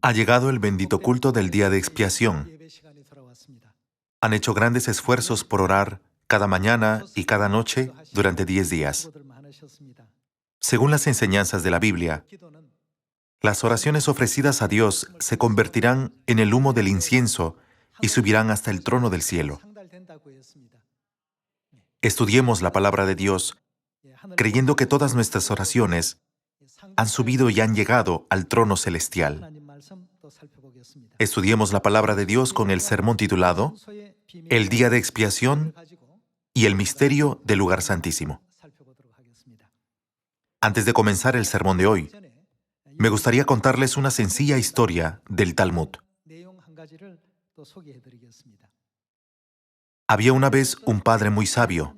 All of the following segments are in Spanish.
Ha llegado el bendito culto del día de expiación. Han hecho grandes esfuerzos por orar cada mañana y cada noche durante 10 días. Según las enseñanzas de la Biblia, las oraciones ofrecidas a Dios se convertirán en el humo del incienso y subirán hasta el trono del cielo. Estudiemos la palabra de Dios, creyendo que todas nuestras oraciones han subido y han llegado al trono celestial. Estudiemos la palabra de Dios con el sermón titulado El día de expiación y el misterio del lugar santísimo. Antes de comenzar el sermón de hoy, me gustaría contarles una sencilla historia del Talmud. Había una vez un padre muy sabio.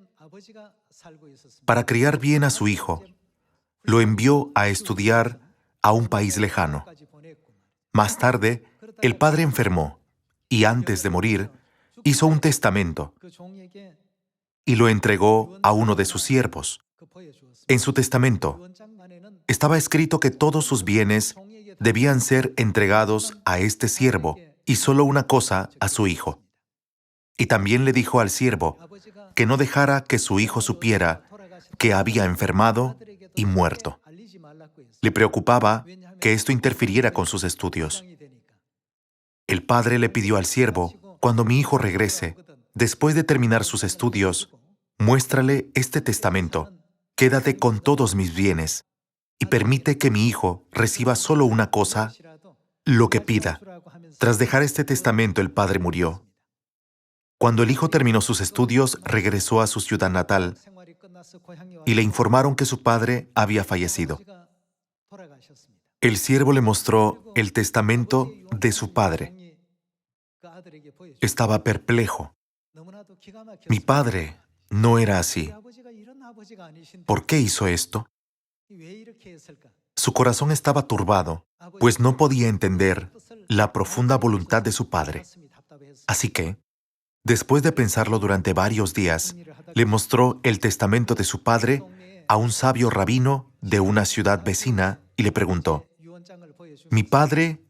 Para criar bien a su hijo, lo envió a estudiar a un país lejano. Más tarde, el padre enfermó y antes de morir, hizo un testamento y lo entregó a uno de sus siervos. En su testamento estaba escrito que todos sus bienes debían ser entregados a este siervo y solo una cosa a su hijo. Y también le dijo al siervo que no dejara que su hijo supiera que había enfermado y muerto. Le preocupaba que esto interfiriera con sus estudios. El padre le pidió al siervo: cuando mi hijo regrese, después de terminar sus estudios, muéstrale este testamento. Quédate con todos mis bienes y permite que mi hijo reciba solo una cosa, lo que pida. Tras dejar este testamento, el padre murió. Cuando el hijo terminó sus estudios, regresó a su ciudad natal y le informaron que su padre había fallecido. El siervo le mostró el testamento de su padre. Estaba perplejo. Mi padre no era así. ¿Por qué hizo esto? Su corazón estaba turbado, pues no podía entender la profunda voluntad de su padre. Así que, después de pensarlo durante varios días, le mostró el testamento de su padre a un sabio rabino de una ciudad vecina y le preguntó: mi padre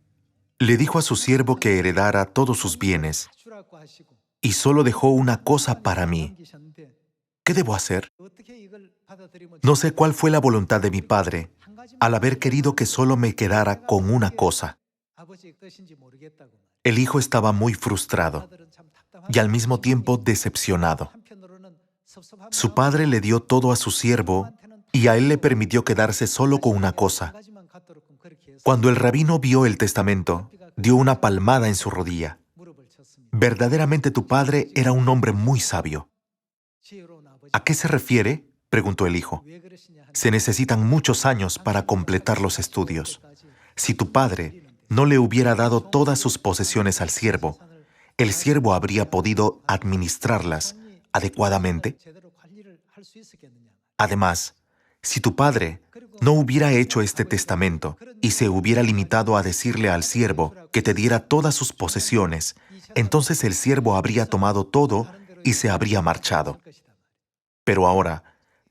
le dijo a su siervo que heredara todos sus bienes y solo dejó una cosa para mí. ¿Qué debo hacer? No sé cuál fue la voluntad de mi padre al haber querido que solo me quedara con una cosa. El hijo estaba muy frustrado y al mismo tiempo decepcionado. Su padre le dio todo a su siervo y a él le permitió quedarse solo con una cosa. Cuando el rabino vio el testamento, dio una palmada en su rodilla. Verdaderamente tu padre era un hombre muy sabio. ¿A qué se refiere?, preguntó el hijo. Se necesitan muchos años para completar los estudios. Si tu padre no le hubiera dado todas sus posesiones al siervo, el siervo habría podido administrarlas adecuadamente. Además, si tu padre no hubiera hecho este testamento y se hubiera limitado a decirle al siervo que te diera todas sus posesiones, entonces el siervo habría tomado todo y se habría marchado. Pero ahora,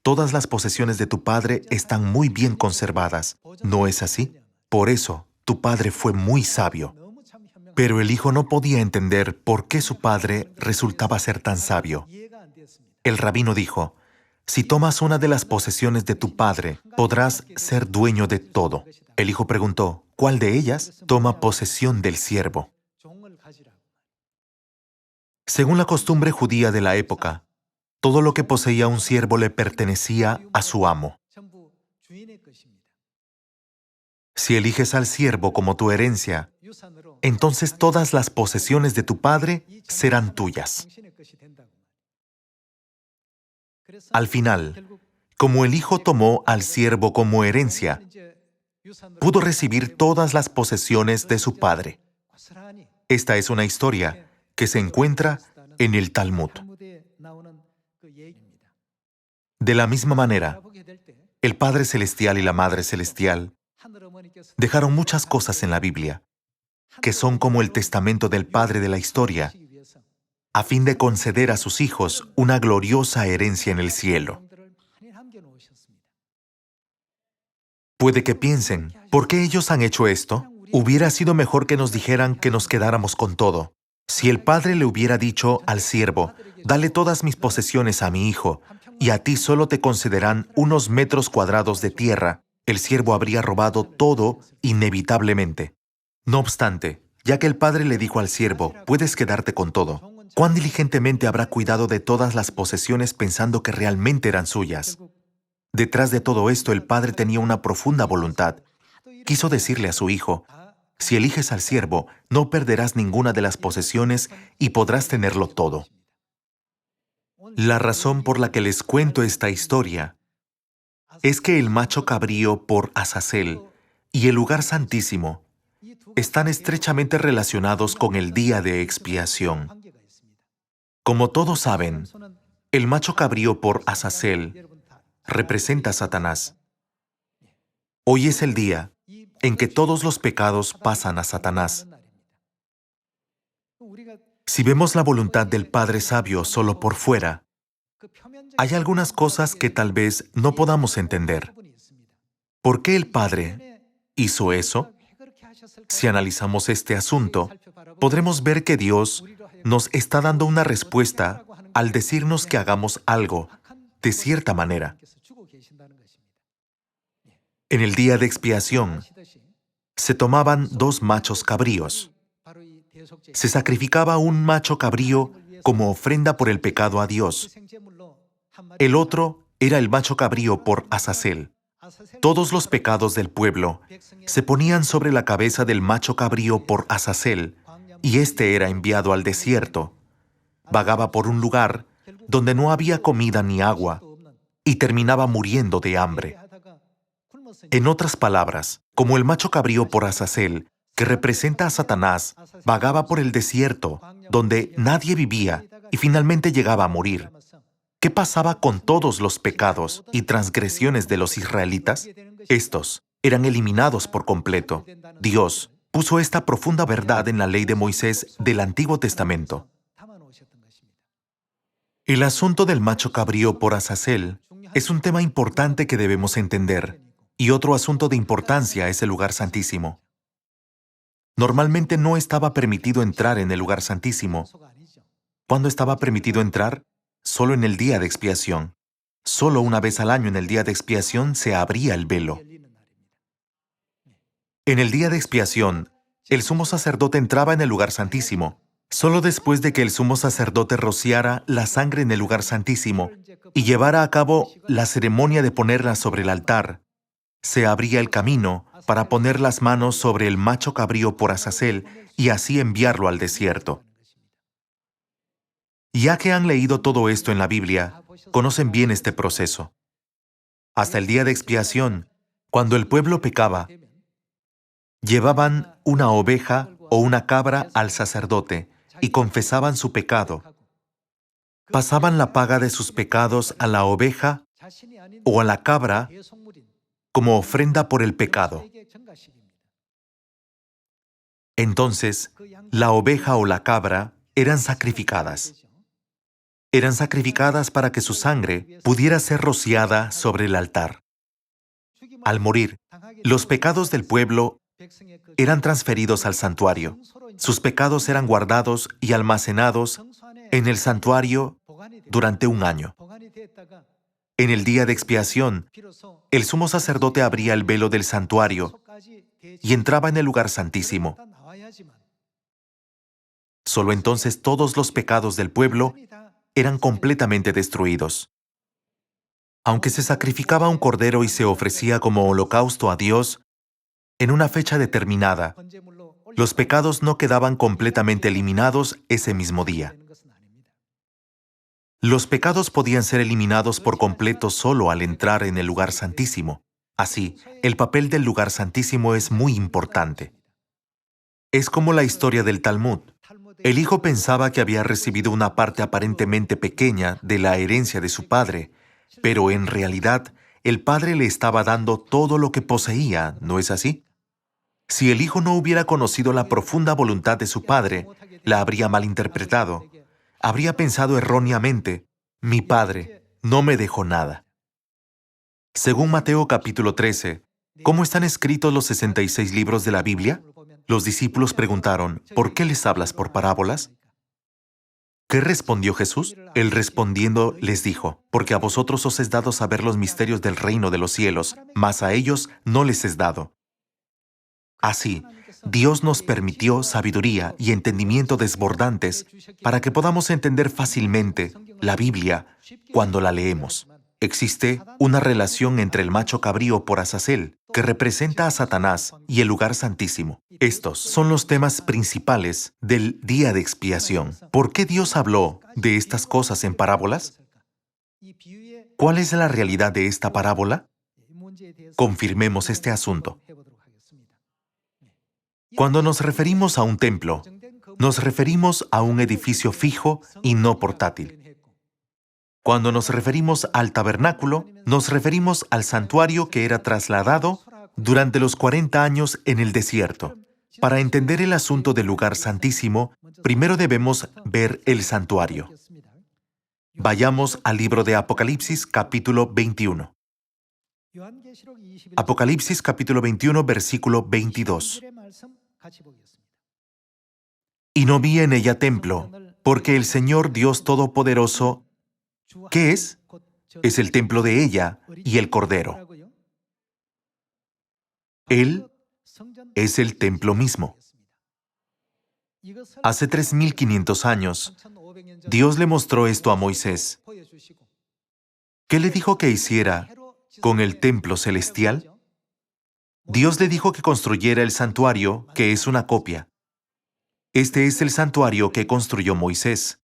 todas las posesiones de tu padre están muy bien conservadas, ¿no es así? Por eso, tu padre fue muy sabio. Pero el hijo no podía entender por qué su padre resultaba ser tan sabio. El rabino dijo: si tomas una de las posesiones de tu padre, podrás ser dueño de todo. El hijo preguntó: ¿cuál de ellas? Toma posesión del siervo. Según la costumbre judía de la época, todo lo que poseía un siervo le pertenecía a su amo. Si eliges al siervo como tu herencia, entonces todas las posesiones de tu padre serán tuyas. Al final, como el hijo tomó al siervo como herencia, pudo recibir todas las posesiones de su padre. Esta es una historia que se encuentra en el Talmud. De la misma manera, el Padre Celestial y la Madre Celestial dejaron muchas cosas en la Biblia, que son como el testamento del Padre de la historia, a fin de conceder a sus hijos una gloriosa herencia en el cielo. Puede que piensen: ¿por qué ellos han hecho esto? Hubiera sido mejor que nos dijeran que nos quedáramos con todo. Si el padre le hubiera dicho al siervo, dale todas mis posesiones a mi hijo, y a ti solo te concederán unos metros cuadrados de tierra, el siervo habría robado todo inevitablemente. No obstante, ya que el padre le dijo al siervo, puedes quedarte con todo, ¿cuán diligentemente habrá cuidado de todas las posesiones pensando que realmente eran suyas? Detrás de todo esto, el padre tenía una profunda voluntad. Quiso decirle a su hijo, si eliges al siervo, no perderás ninguna de las posesiones y podrás tenerlo todo. La razón por la que les cuento esta historia es que el macho cabrío por Azazel y el lugar santísimo están estrechamente relacionados con el día de expiación. Como todos saben, el macho cabrío por Azazel representa a Satanás. Hoy es el día en que todos los pecados pasan a Satanás. Si vemos la voluntad del Padre Sabio solo por fuera, hay algunas cosas que tal vez no podamos entender. ¿Por qué el Padre hizo eso? Si analizamos este asunto, podremos ver que Dios nos está dando una respuesta al decirnos que hagamos algo de cierta manera. En el día de expiación, se tomaban 2 machos cabríos. Se sacrificaba un macho cabrío como ofrenda por el pecado a Dios. El otro era el macho cabrío por Azazel. Todos los pecados del pueblo se ponían sobre la cabeza del macho cabrío por Azazel, y éste era enviado al desierto. Vagaba por un lugar donde no había comida ni agua, y terminaba muriendo de hambre. En otras palabras, como el macho cabrío por Azazel, que representa a Satanás, vagaba por el desierto, donde nadie vivía, y finalmente llegaba a morir. ¿Qué pasaba con todos los pecados y transgresiones de los israelitas? Estos eran eliminados por completo. Dios puso esta profunda verdad en la ley de Moisés del Antiguo Testamento. El asunto del macho cabrío por Azazel es un tema importante que debemos entender, y otro asunto de importancia es el lugar santísimo. Normalmente no estaba permitido entrar en el lugar santísimo. ¿Cuándo estaba permitido entrar? Solo en el día de expiación. Solo una vez al año en el día de expiación se abría el velo. En el día de expiación, el sumo sacerdote entraba en el lugar santísimo. Solo después de que el sumo sacerdote rociara la sangre en el lugar santísimo y llevara a cabo la ceremonia de ponerla sobre el altar, se abría el camino para poner las manos sobre el macho cabrío por Azazel y así enviarlo al desierto. Ya que han leído todo esto en la Biblia, conocen bien este proceso. Hasta el día de expiación, cuando el pueblo pecaba, llevaban una oveja o una cabra al sacerdote y confesaban su pecado. Pasaban la paga de sus pecados a la oveja o a la cabra como ofrenda por el pecado. Entonces, la oveja o la cabra eran sacrificadas. Eran sacrificadas para que su sangre pudiera ser rociada sobre el altar. Al morir, los pecados del pueblo eran transferidos al santuario. Sus pecados eran guardados y almacenados en el santuario durante 1 año. En el día de expiación, el sumo sacerdote abría el velo del santuario y entraba en el lugar santísimo. Solo entonces todos los pecados del pueblo eran completamente destruidos. Aunque se sacrificaba un cordero y se ofrecía como holocausto a Dios, en una fecha determinada, los pecados no quedaban completamente eliminados ese mismo día. Los pecados podían ser eliminados por completo solo al entrar en el lugar santísimo. Así, el papel del lugar santísimo es muy importante. Es como la historia del Talmud. El hijo pensaba que había recibido una parte aparentemente pequeña de la herencia de su padre, pero en realidad el padre le estaba dando todo lo que poseía, ¿no es así? Si el hijo no hubiera conocido la profunda voluntad de su padre, la habría malinterpretado. Habría pensado erróneamente, mi padre no me dejó nada. Según Mateo capítulo 13, ¿cómo están escritos los 66 libros de la Biblia? Los discípulos preguntaron, ¿por qué les hablas por parábolas? ¿Qué respondió Jesús? Él respondiendo les dijo, porque a vosotros os es dado saber los misterios del reino de los cielos, mas a ellos no les es dado. Así, Dios nos permitió sabiduría y entendimiento desbordantes para que podamos entender fácilmente la Biblia cuando la leemos. Existe una relación entre el macho cabrío por Azazel, que representa a Satanás, y el lugar santísimo. Estos son los temas principales del día de expiación. ¿Por qué Dios habló de estas cosas en parábolas? ¿Cuál es la realidad de esta parábola? Confirmemos este asunto. Cuando nos referimos a un templo, nos referimos a un edificio fijo y no portátil. Cuando nos referimos al tabernáculo, nos referimos al santuario que era trasladado durante los 40 años en el desierto. Para entender el asunto del lugar santísimo, primero debemos ver el santuario. Vayamos al libro de Apocalipsis, capítulo 21. Apocalipsis, capítulo 21, versículo 22. Y no vi en ella templo, porque el Señor Dios Todopoderoso, ¿qué es? Es el templo de ella y el Cordero. Él es el templo mismo. Hace 3500 años, Dios le mostró esto a Moisés. ¿Qué le dijo que hiciera con el templo celestial? Dios le dijo que construyera el santuario, que es una copia. Este es el santuario que construyó Moisés.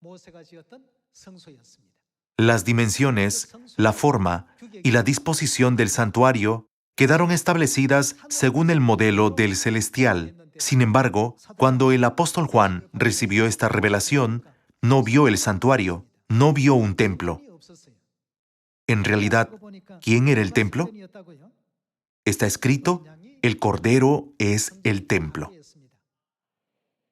Las dimensiones, la forma y la disposición del santuario quedaron establecidas según el modelo del celestial. Sin embargo, cuando el apóstol Juan recibió esta revelación, no vio el santuario, no vio un templo. En realidad, ¿quién era el templo? Está escrito, el Cordero es el templo.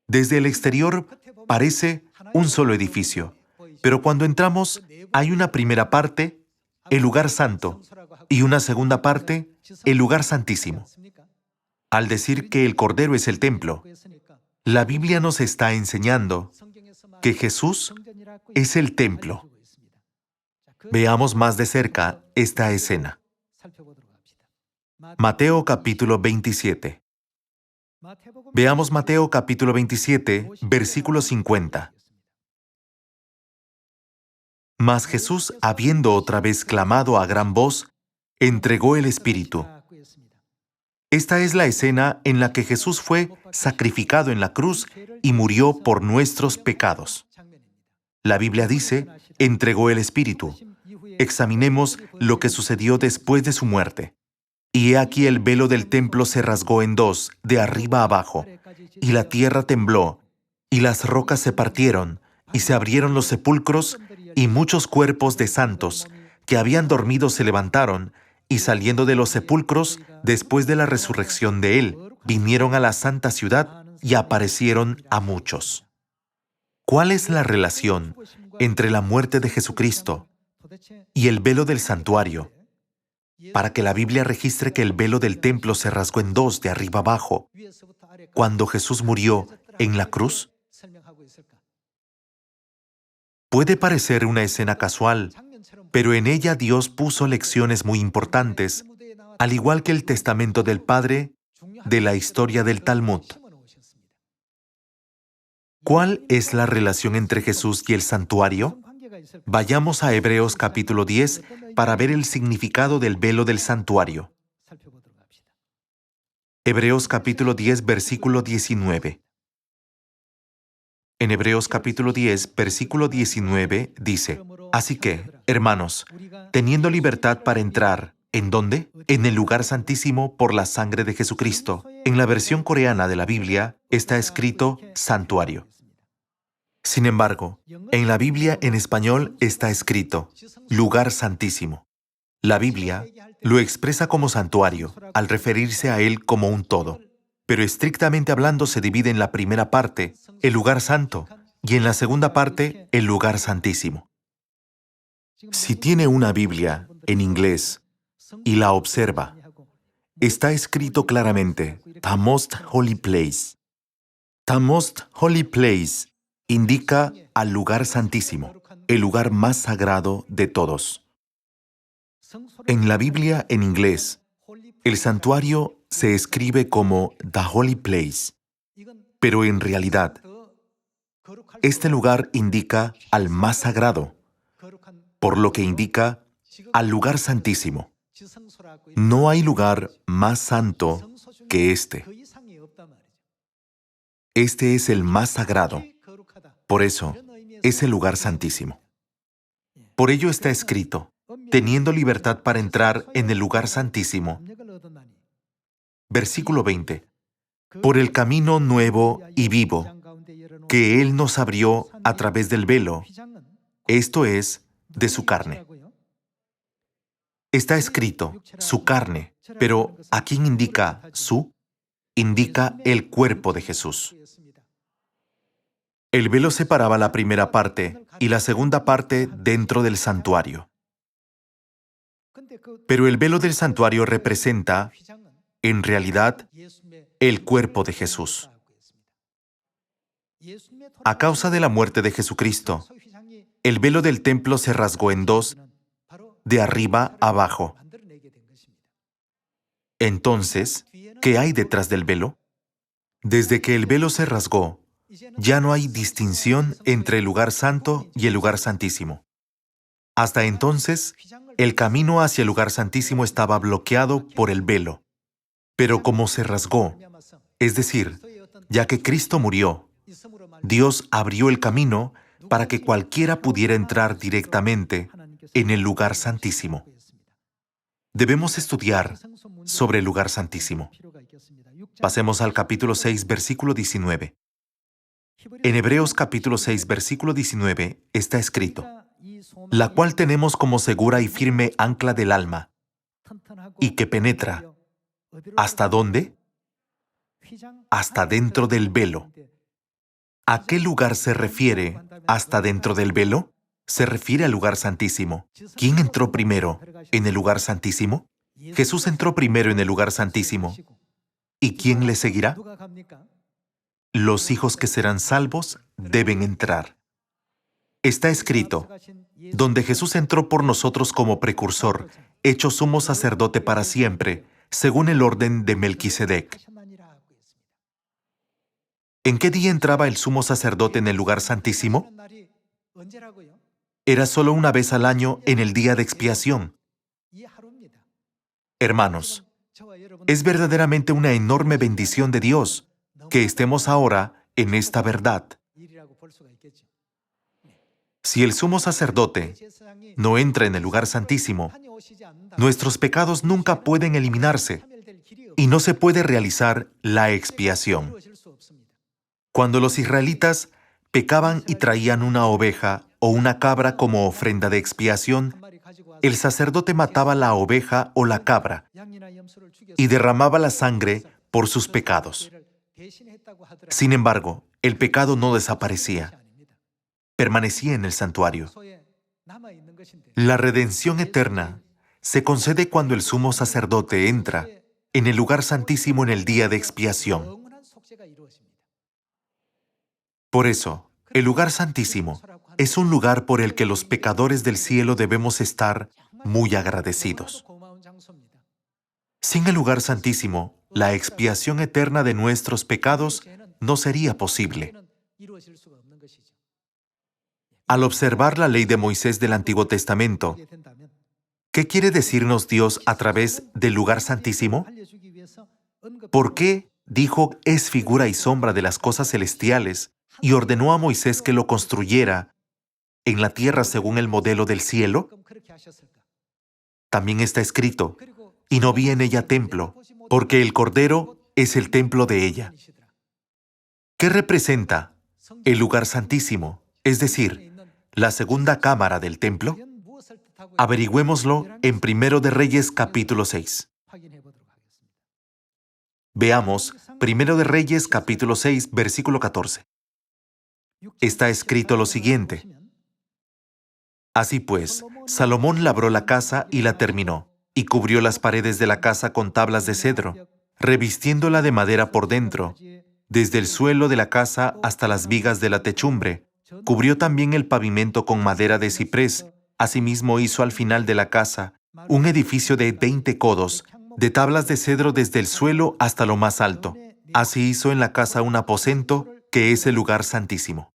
Desde el exterior parece un solo edificio, pero cuando entramos hay una primera parte, el lugar santo, y una segunda parte, el lugar santísimo. Al decir que el Cordero es el templo, la Biblia nos está enseñando que Jesús es el templo. Veamos más de cerca esta escena. Mateo capítulo 27. Veamos Mateo capítulo 27, versículo 50. Mas Jesús, habiendo otra vez clamado a gran voz, entregó el Espíritu. Esta es la escena en la que Jesús fue sacrificado en la cruz y murió por nuestros pecados. La Biblia dice, entregó el Espíritu. Examinemos lo que sucedió después de su muerte. Y he aquí el velo del templo se rasgó en dos, de arriba abajo, y la tierra tembló, y las rocas se partieron, y se abrieron los sepulcros, y muchos cuerpos de santos que habían dormido se levantaron, y saliendo de los sepulcros, después de la resurrección de él, vinieron a la santa ciudad y aparecieron a muchos. ¿Cuál es la relación entre la muerte de Jesucristo y el velo del santuario? Para que la Biblia registre que el velo del templo se rasgó en dos de arriba abajo cuando Jesús murió en la cruz. Puede parecer una escena casual, pero en ella Dios puso lecciones muy importantes, al igual que el testamento del Padre de la historia del Talmud. ¿Cuál es la relación entre Jesús y el santuario? Vayamos a Hebreos capítulo 10 para ver el significado del velo del santuario. Hebreos capítulo 10, versículo 19. En Hebreos capítulo 10, versículo 19 dice, así que, hermanos, teniendo libertad para entrar, ¿en dónde? En el lugar santísimo por la sangre de Jesucristo. En la versión coreana de la Biblia está escrito santuario. Sin embargo, en la Biblia en español está escrito lugar santísimo. La Biblia lo expresa como santuario, al referirse a él como un todo. Pero estrictamente hablando se divide en la primera parte, el lugar santo, y en la segunda parte, el lugar santísimo. Si tiene una Biblia en inglés y la observa, está escrito claramente, The Most Holy Place. The Most Holy Place indica al lugar santísimo, el lugar más sagrado de todos. En la Biblia en inglés, el santuario se escribe como The Holy Place, pero en realidad, este lugar indica al más sagrado, por lo que indica al lugar santísimo. No hay lugar más santo que este. Este es el más sagrado. Por eso, es el lugar santísimo. Por ello está escrito, teniendo libertad para entrar en el lugar santísimo. Versículo 20. Por el camino nuevo y vivo, que Él nos abrió a través del velo, esto es, de su carne. Está escrito, su carne, pero ¿a quién indica su? Indica el cuerpo de Jesús. El velo separaba la primera parte y la segunda parte dentro del santuario. Pero el velo del santuario representa, en realidad, el cuerpo de Jesús. A causa de la muerte de Jesucristo, el velo del templo se rasgó en dos, de arriba a abajo. Entonces, ¿qué hay detrás del velo? Desde que el velo se rasgó, ya no hay distinción entre el lugar santo y el lugar santísimo. Hasta entonces, el camino hacia el lugar santísimo estaba bloqueado por el velo. Pero como se rasgó, es decir, ya que Cristo murió, Dios abrió el camino para que cualquiera pudiera entrar directamente en el lugar santísimo. Debemos estudiar sobre el lugar santísimo. Pasemos al capítulo 6, versículo 19. En Hebreos capítulo 6, versículo 19, está escrito, la cual tenemos como segura y firme ancla del alma, y que penetra, ¿hasta dónde? Hasta dentro del velo. ¿A qué lugar se refiere hasta dentro del velo? Se refiere al lugar santísimo. ¿Quién entró primero en el lugar santísimo? Jesús entró primero en el lugar santísimo. ¿Y quién le seguirá? Los hijos que serán salvos deben entrar. Está escrito, donde Jesús entró por nosotros como precursor, hecho sumo sacerdote para siempre, según el orden de Melquisedec. ¿En qué día entraba el sumo sacerdote en el lugar santísimo? Era solo una vez al año en el día de expiación. Hermanos, es verdaderamente una enorme bendición de Dios que estemos ahora en esta verdad. Si el sumo sacerdote no entra en el lugar santísimo, nuestros pecados nunca pueden eliminarse y no se puede realizar la expiación. Cuando los israelitas pecaban y traían una oveja o una cabra como ofrenda de expiación, el sacerdote mataba la oveja o la cabra y derramaba la sangre por sus pecados. Sin embargo, el pecado no desaparecía. Permanecía en el santuario. La redención eterna se concede cuando el sumo sacerdote entra en el lugar santísimo en el día de expiación. Por eso, el lugar santísimo es un lugar por el que los pecadores del cielo debemos estar muy agradecidos. Sin el lugar santísimo, la expiación eterna de nuestros pecados no sería posible. Al observar la ley de Moisés del Antiguo Testamento, ¿qué quiere decirnos Dios a través del lugar santísimo? ¿Por qué dijo es figura y sombra de las cosas celestiales y ordenó a Moisés que lo construyera en la tierra según el modelo del cielo? También está escrito, y no vi en ella templo, porque el Cordero es el templo de ella. ¿Qué representa el lugar santísimo, es decir, la segunda cámara del templo? Averigüémoslo en 1 de Reyes capítulo 6. Veamos 1 de Reyes capítulo 6, versículo 14. Está escrito lo siguiente. Así pues, Salomón labró la casa y la terminó, y cubrió las paredes de la casa con tablas de cedro, revistiéndola de madera por dentro, desde el suelo de la casa hasta las vigas de la techumbre. Cubrió también el pavimento con madera de ciprés. Asimismo hizo al final de la casa un edificio de 20 codos, de tablas de cedro desde el suelo hasta lo más alto. Así hizo en la casa un aposento, que es el lugar santísimo.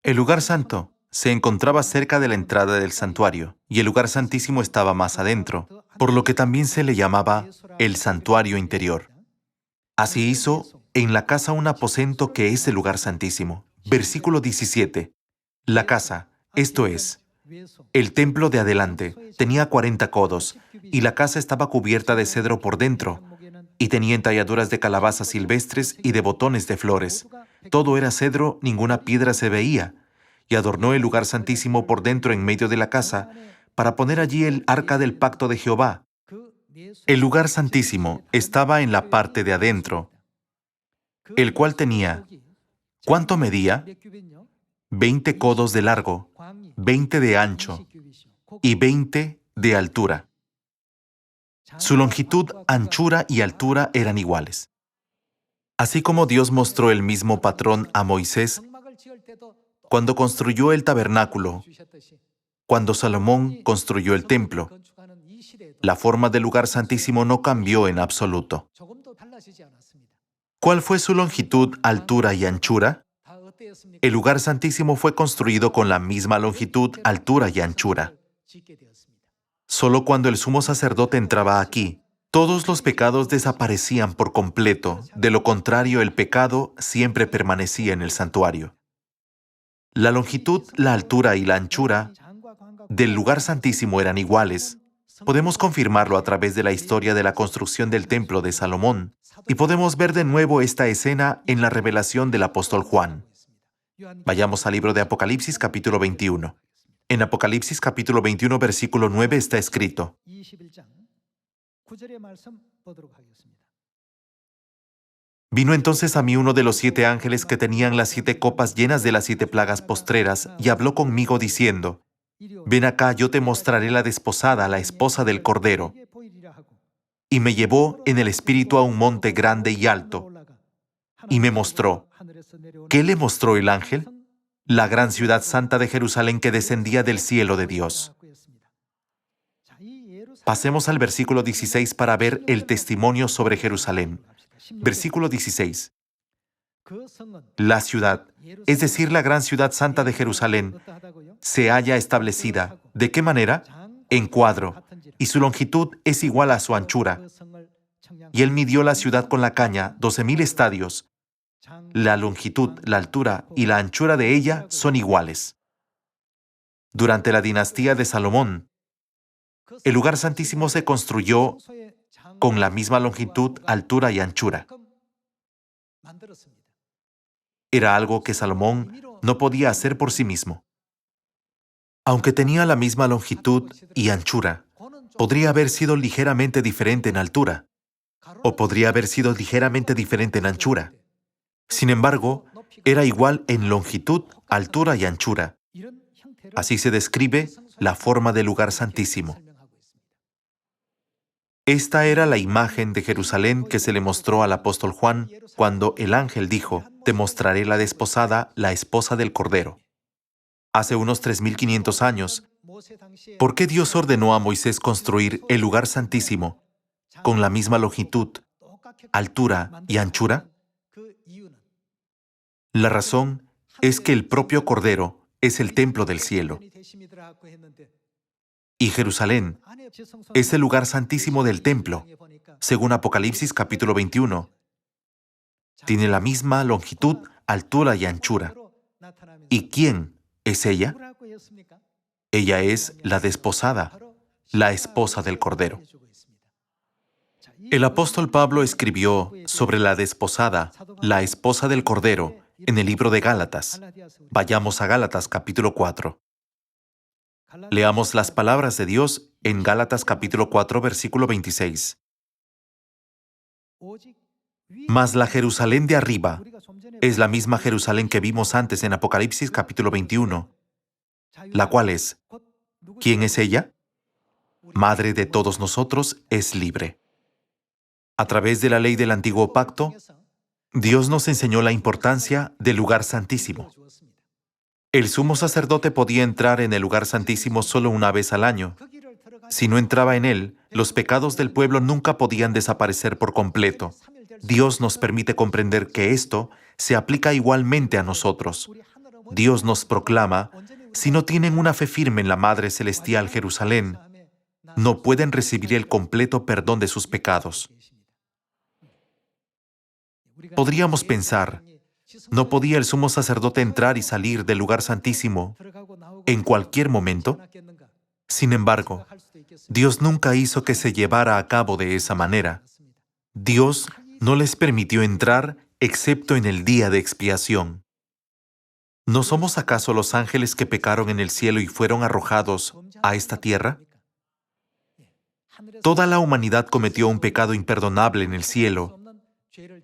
El lugar santo se encontraba cerca de la entrada del santuario, y el lugar santísimo estaba más adentro, por lo que también se le llamaba el santuario interior. Así hizo en la casa un aposento, que es el lugar santísimo. Versículo 17. La casa, esto es, el templo de adelante, tenía 40 codos, y la casa estaba cubierta de cedro por dentro, y tenía entalladuras de calabazas silvestres y de botones de flores. Todo era cedro, ninguna piedra se veía, y adornó el lugar santísimo por dentro en medio de la casa, para poner allí el arca del pacto de Jehová. El lugar santísimo estaba en la parte de adentro, el cual tenía, ¿cuánto medía? 20 codos de largo, 20 de ancho y 20 de altura. Su longitud, anchura y altura eran iguales. Así como Dios mostró el mismo patrón a Moisés cuando construyó el tabernáculo, cuando Salomón construyó el templo, la forma del lugar santísimo no cambió en absoluto. ¿Cuál fue su longitud, altura y anchura? El lugar santísimo fue construido con la misma longitud, altura y anchura. Solo cuando el sumo sacerdote entraba aquí, todos los pecados desaparecían por completo. De lo contrario, el pecado siempre permanecía en el santuario. La longitud, la altura y la anchura del lugar santísimo eran iguales. Podemos confirmarlo a través de la historia de la construcción del templo de Salomón, y podemos ver de nuevo esta escena en la revelación del apóstol Juan. Vayamos al libro de Apocalipsis capítulo 21. En Apocalipsis capítulo 21, versículo 9 está escrito: Vino entonces a mí uno de los 7 ángeles que tenían las 7 copas llenas de las 7 plagas postreras, y habló conmigo diciendo: Ven acá, yo te mostraré la desposada, la esposa del Cordero. Y me llevó en el espíritu a un monte grande y alto, y me mostró. ¿Qué le mostró el ángel? La gran ciudad santa de Jerusalén, que descendía del cielo de Dios. Pasemos al versículo 16 para ver el testimonio sobre Jerusalén. Versículo 16. La ciudad, es decir, la gran ciudad santa de Jerusalén, se halla establecida. ¿De qué manera? En cuadro, y su longitud es igual a su anchura. Y él midió la ciudad con la caña, 12,000 estadios. La longitud, la altura y la anchura de ella son iguales. Durante la dinastía de Salomón, el lugar santísimo se construyó con la misma longitud, altura y anchura. Era algo que Salomón no podía hacer por sí mismo. Aunque tenía la misma longitud y anchura, podría haber sido ligeramente diferente en altura, o podría haber sido ligeramente diferente en anchura. Sin embargo, era igual en longitud, altura y anchura. Así se describe la forma del lugar santísimo. Esta era la imagen de Jerusalén que se le mostró al apóstol Juan cuando el ángel dijo: Te mostraré la desposada, la esposa del Cordero. Hace unos 3,500 años, ¿por qué Dios ordenó a Moisés construir el lugar santísimo con la misma longitud, altura y anchura? La razón es que el propio Cordero es el templo del cielo. Y Jerusalén es el lugar santísimo del templo, según Apocalipsis capítulo 21. Tiene la misma longitud, altura y anchura. ¿Y quién es ella? Ella es la desposada, la esposa del Cordero. El apóstol Pablo escribió sobre la desposada, la esposa del Cordero, en el libro de Gálatas. Vayamos a Gálatas capítulo 4. Leamos las palabras de Dios en Gálatas capítulo 4, versículo 26. Mas la Jerusalén de arriba es la misma Jerusalén que vimos antes en Apocalipsis capítulo 21, la cual es, ¿quién es ella? Madre de todos nosotros, es libre. A través de la ley del antiguo pacto, Dios nos enseñó la importancia del lugar santísimo. El sumo sacerdote podía entrar en el lugar santísimo solo una vez al año. Si no entraba en él, los pecados del pueblo nunca podían desaparecer por completo. Dios nos permite comprender que esto se aplica igualmente a nosotros. Dios nos proclama: si no tienen una fe firme en la Madre Celestial Jerusalén, no pueden recibir el completo perdón de sus pecados. Podríamos pensar, ¿no podía el sumo sacerdote entrar y salir del lugar santísimo en cualquier momento? Sin embargo, Dios nunca hizo que se llevara a cabo de esa manera. Dios no les permitió entrar excepto en el día de expiación. ¿No somos acaso los ángeles que pecaron en el cielo y fueron arrojados a esta tierra? Toda la humanidad cometió un pecado imperdonable en el cielo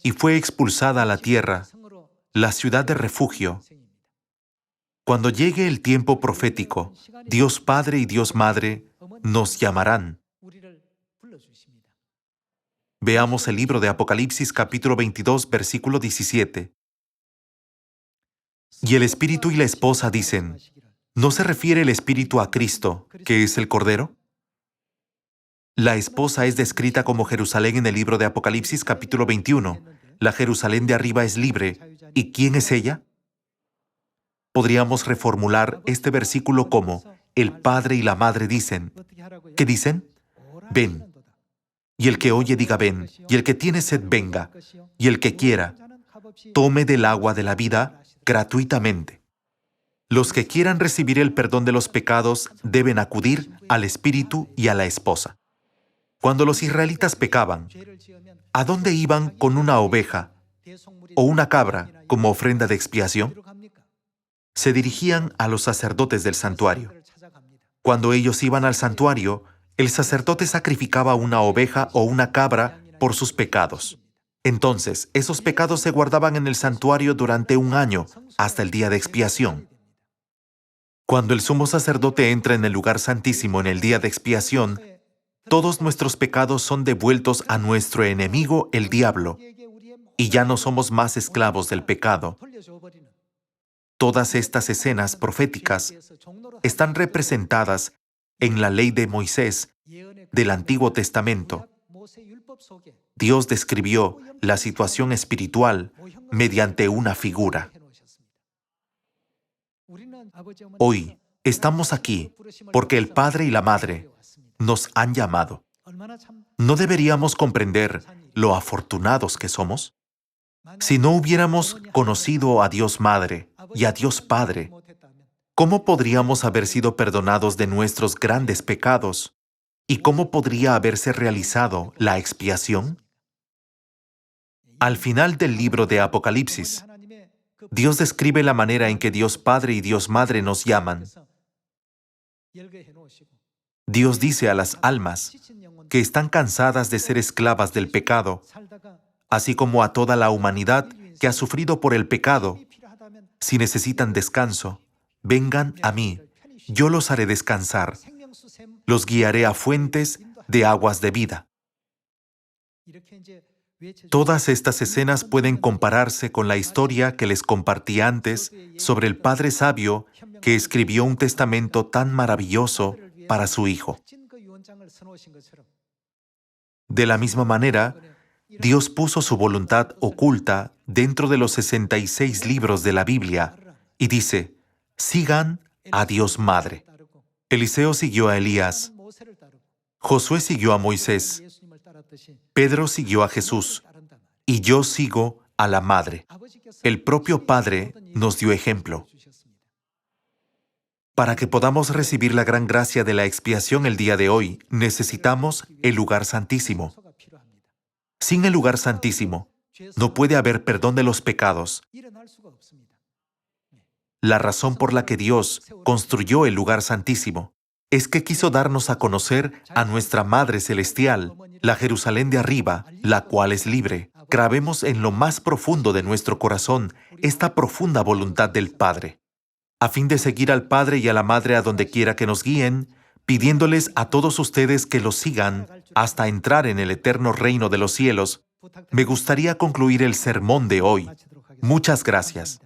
y fue expulsada a la tierra, la ciudad de refugio. Cuando llegue el tiempo profético, Dios Padre y Dios Madre nos llamarán. Veamos el libro de Apocalipsis capítulo 22, versículo 17. Y el Espíritu y la esposa dicen: ¿no se refiere el Espíritu a Cristo, que es el Cordero? La esposa es descrita como Jerusalén en el libro de Apocalipsis capítulo 21. La Jerusalén de arriba es libre. ¿Y quién es ella? Podríamos reformular este versículo como: el Padre y la Madre dicen. ¿Qué dicen? Ven. Y el que oye diga ven, y el que tiene sed venga, y el que quiera, tome del agua de la vida gratuitamente. Los que quieran recibir el perdón de los pecados deben acudir al Espíritu y a la esposa. Cuando los israelitas pecaban, ¿a dónde iban con una oveja o una cabra como ofrenda de expiación? Se dirigían a los sacerdotes del santuario. Cuando ellos iban al santuario, el sacerdote sacrificaba una oveja o una cabra por sus pecados. Entonces, esos pecados se guardaban en el santuario durante un año, hasta el día de expiación. Cuando el sumo sacerdote entra en el lugar santísimo en el día de expiación, todos nuestros pecados son devueltos a nuestro enemigo, el diablo, y ya no somos más esclavos del pecado. Todas estas escenas proféticas están representadas en la ley de Moisés del Antiguo Testamento. Dios describió la situación espiritual mediante una figura. Hoy estamos aquí porque el Padre y la Madre nos han llamado. ¿No deberíamos comprender lo afortunados que somos? Si no hubiéramos conocido a Dios Madre y a Dios Padre, ¿cómo podríamos haber sido perdonados de nuestros grandes pecados? ¿Y cómo podría haberse realizado la expiación? Al final del libro de Apocalipsis, Dios describe la manera en que Dios Padre y Dios Madre nos llaman. Dios dice a las almas que están cansadas de ser esclavas del pecado, así como a toda la humanidad que ha sufrido por el pecado: si necesitan descanso, vengan a mí, yo los haré descansar, los guiaré a fuentes de aguas de vida. Todas estas escenas pueden compararse con la historia que les compartí antes sobre el Padre Sabio que escribió un testamento tan maravilloso para su Hijo. De la misma manera, Dios puso su voluntad oculta dentro de los 66 libros de la Biblia y dice: sigan a Dios Madre. Eliseo siguió a Elías, Josué siguió a Moisés, Pedro siguió a Jesús, y yo sigo a la Madre. El propio Padre nos dio ejemplo. Para que podamos recibir la gran gracia de la expiación el día de hoy, necesitamos el lugar santísimo. Sin el lugar santísimo, no puede haber perdón de los pecados. La razón por la que Dios construyó el lugar santísimo es que quiso darnos a conocer a nuestra Madre Celestial, la Jerusalén de arriba, la cual es libre. Grabemos en lo más profundo de nuestro corazón esta profunda voluntad del Padre, a fin de seguir al Padre y a la Madre a donde quiera que nos guíen, pidiéndoles a todos ustedes que los sigan hasta entrar en el eterno reino de los cielos, Me gustaría concluir el sermón de hoy. Muchas gracias.